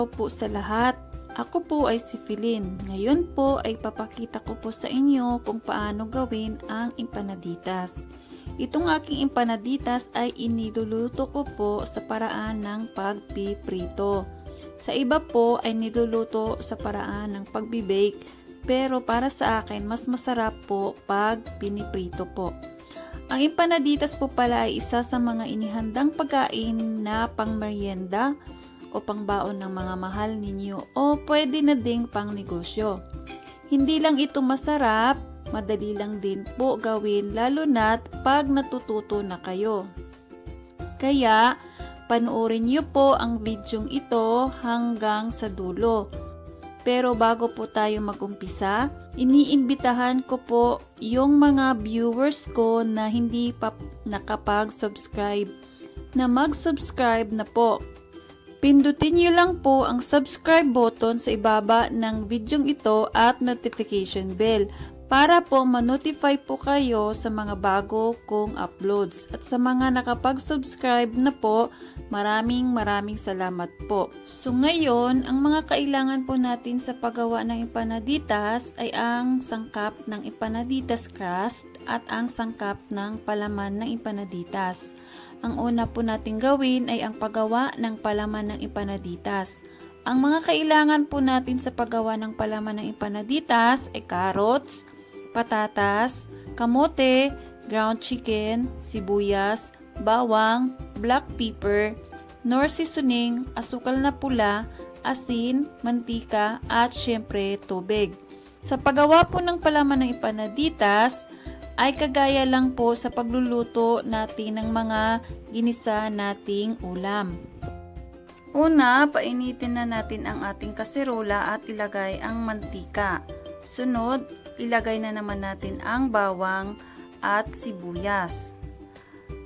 araw po sa lahat. Ako po ay si Felyn. Ngayon po ay papakita ko po sa inyo kung paano gawin ang empanaditas. Itong aking empanaditas ay iniluluto ko po sa paraan ng pagpiprito. Sa iba po ay niluluto sa paraan ng pagbibake, pero para sa akin mas masarap po pag piniprito po. Ang empanaditas po pala ay isa sa mga inihandang pagkain na pang merienda o pangbaon ng mga mahal ninyo o pwede na ding pang negosyo. Hindi lang ito masarap, madali lang din po gawin lalo na't pag natututo na kayo. Kaya panoorin niyo po ang videong ito hanggang sa dulo. Pero bago po tayo mag-umpisa, iniimbitahan ko po yung mga viewers ko na hindi pa nakapag-subscribe na mag-subscribe na po. Pindutin niyo lang po ang subscribe button sa ibaba ng videong ito at notification bell para po ma-notify po kayo sa mga bago kong uploads. At sa mga nakapag-subscribe na po, maraming salamat po. So ngayon, ang mga kailangan po natin sa paggawa ng empanaditas ay ang sangkap ng empanaditas crust at ang sangkap ng palaman ng empanaditas. Ang una po natin gawin ay ang paggawa ng palaman ng empanaditas. Ang mga kailangan po natin sa paggawa ng palaman ng empanaditas ay carrots, patatas, kamote, ground chicken, sibuyas, bawang, black pepper, Knorr seasoning, asukal na pula, asin, mantika, at syempre tubig. Sa paggawa po ng palaman ng empanaditas ay kagaya lang po sa pagluluto natin ng mga ginisa nating ulam. Una, painitin na natin ang ating kaserola at ilagay ang mantika. Sunod, ilagay na naman natin ang bawang at sibuyas.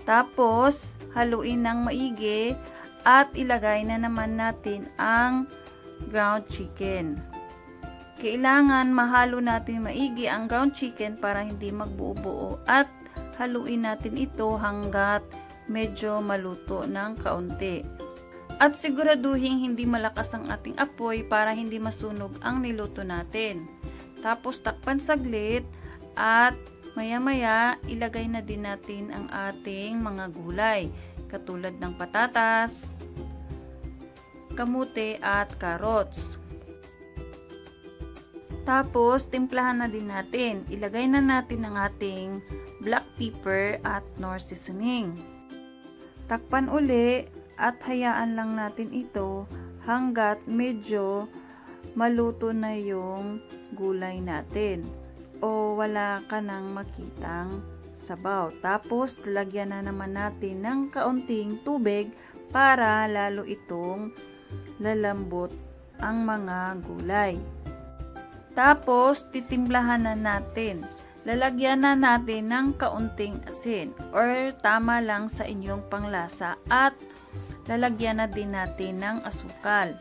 Tapos, haluin ng maigi at ilagay na naman natin ang ground chicken. Kailangan mahalo natin maigi ang ground chicken para hindi magbuo-buo at haluin natin ito hanggat medyo maluto ng kaunti. At siguraduhin hindi malakas ang ating apoy para hindi masunog ang niluto natin. Tapos takpan saglit at maya-maya ilagay na din natin ang ating mga gulay katulad ng patatas, kamote at carrots. Tapos timplahan na din natin. Ilagay na natin ang ating black pepper at Knorr seasoning. Takpan uli at hayaan lang natin ito hanggat medyo maluto na yung gulay natin o wala ka nang makitang sabaw. Tapos lagyan na naman natin ng kaunting tubig para lalo itong lalambot ang mga gulay. Tapos titimplahan na natin. Lalagyan na natin ng kaunting asin or tama lang sa inyong panglasa at lalagyan na din natin ng asukal.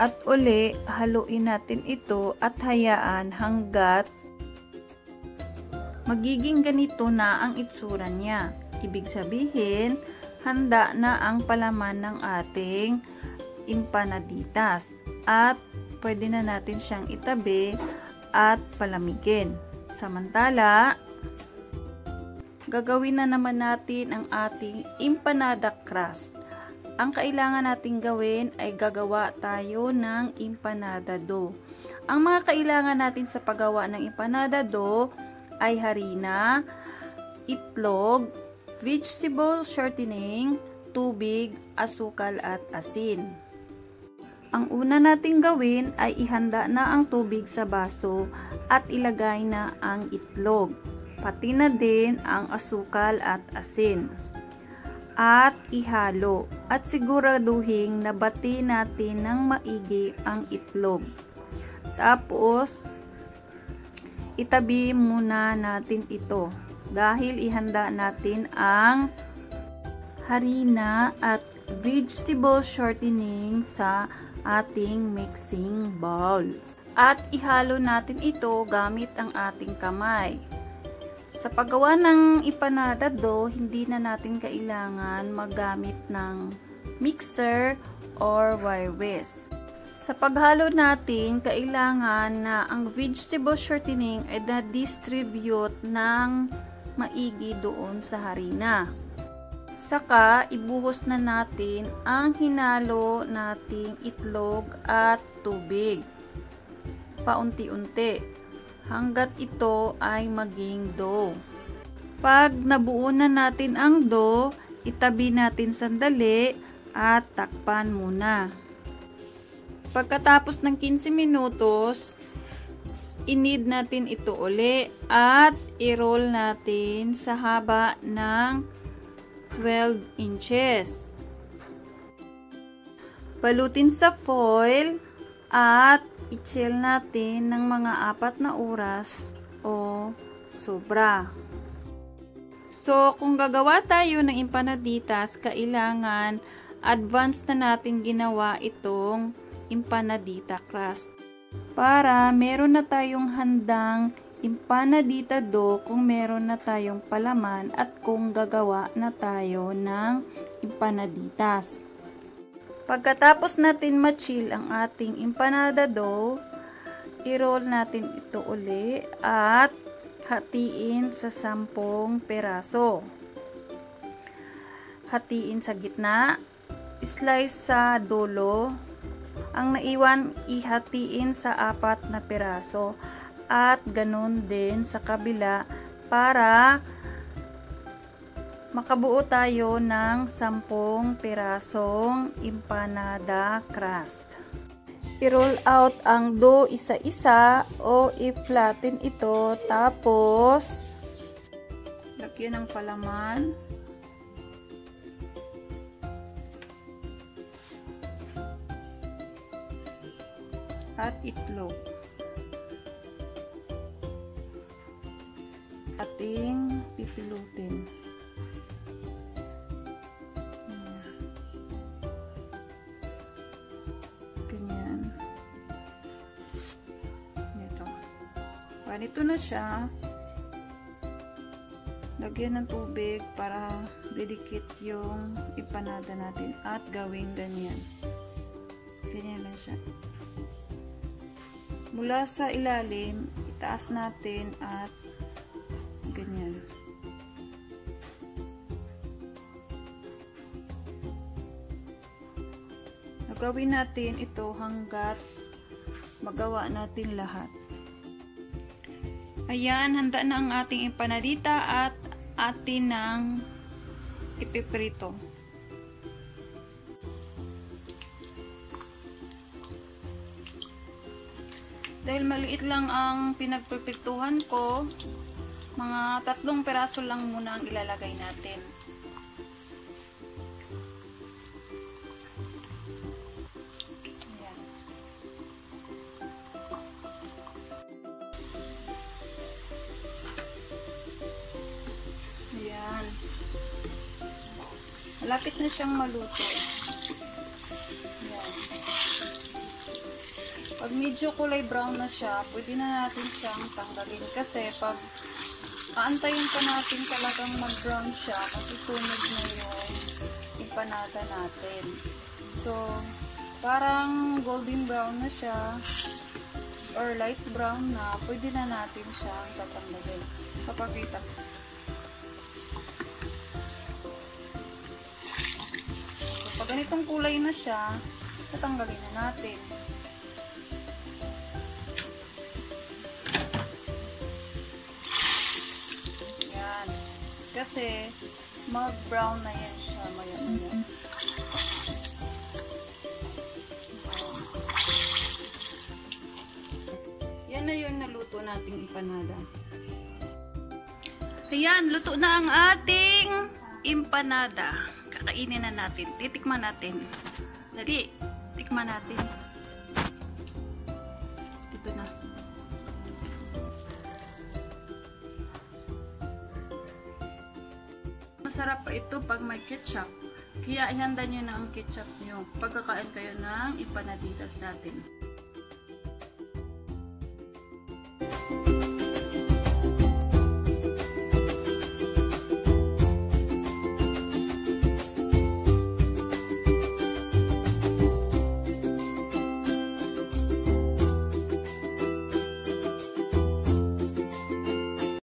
At uli, haluin natin ito at hayaan hanggat magiging ganito na ang itsura niya. Ibig sabihin, handa na ang palaman ng ating empanaditas at pwede na natin siyang itabi at palamigin. Samantala, gagawin na naman natin ang ating empanada crust. Ang kailangan nating gawin ay gagawa tayo ng empanada dough. Ang mga kailangan natin sa paggawa ng empanada dough ay harina, itlog, vegetable shortening, tubig, asukal at asin. Ang una nating gawin ay ihanda na ang tubig sa baso at ilagay na ang itlog, pati na din ang asukal at asin. At ihalo at siguraduhin na bati natin ng maigi ang itlog. Tapos, itabi muna natin ito dahil ihanda natin ang harina at vegetable shortening sa ating mixing bowl. At ihalo natin ito gamit ang ating kamay. Sa paggawa ng empanada dough, hindi na natin kailangan maggamit ng mixer or wire whisk. Sa paghalo natin, kailangan na ang vegetable shortening ay na-distribute ng maigi doon sa harina. Saka, ibuhos na natin ang hinalo nating itlog at tubig. Paunti-unti, hanggat ito ay maging dough. Pag nabuo na natin ang dough, itabi natin sandali at takpan muna. Pagkatapos ng 15 minutos, i-knead natin ito uli at i-roll natin sa haba ng 12 inches. Balutin sa foil at i-chill natin ng mga 4 na oras o sobra. So, kung gagawa tayo ng empanaditas, kailangan advance na natin ginawa itong empanadita crust. Para meron na tayong handang empanadita dough kung meron na tayong palaman at kung gagawa na tayo ng empanaditas. Pagkatapos natin ma-chill ang ating empanada dough, i-roll natin ito uli at hatiin sa 10 peraso. Hatiin sa gitna, slice sa dulo. Ang naiwan, ihatiin sa 4 na peraso at ganun din sa kabila para makabuo tayo ng 10 perasong empanada crust. I-roll out ang dough isa-isa o i-flatten ito, tapos lagyan ng palaman. At itlog. Ating pipilutin. Ganyan. Ito. Ganito na siya. Lagyan ng tubig para didikit yung empanada natin at gawing ganyan. Ganyan lang siya. Mula sa ilalim, itaas natin at ganyan. Gagawin natin ito hanggat magawa natin lahat. Ayan, handa na ang ating empanadita at atin ng ipiprito. Dahil maliit lang ang pinagpipirtuhan ko, mga 3 peraso lang muna ang ilalagay natin. Ayan. Ayan. Malapit na siyang maluto. Pag medyo kulay brown na siya, pwede na natin siyang tanggalin. Kasi pag aantayin pa natin talagang mag-brown siya, kasi sunog na yung empanada natin. So, parang golden brown na siya, or light brown na, pwede na natin siyang tatanggalin. Kapakita. So, pag ganitong kulay na siya, tatanggalin na natin. Kasi mag-brown na yan siya maya-maya. Yan na yung naluto nating empanada. Ayan, luto na ang ating empanada. Kakainin na natin. Titikman natin. Dali, tikman natin. Ito na. Masarap pa ito pag may ketchup. Kaya ihanda nyo na ang ketchup nyo pagkakain kayo ng empanaditas natin.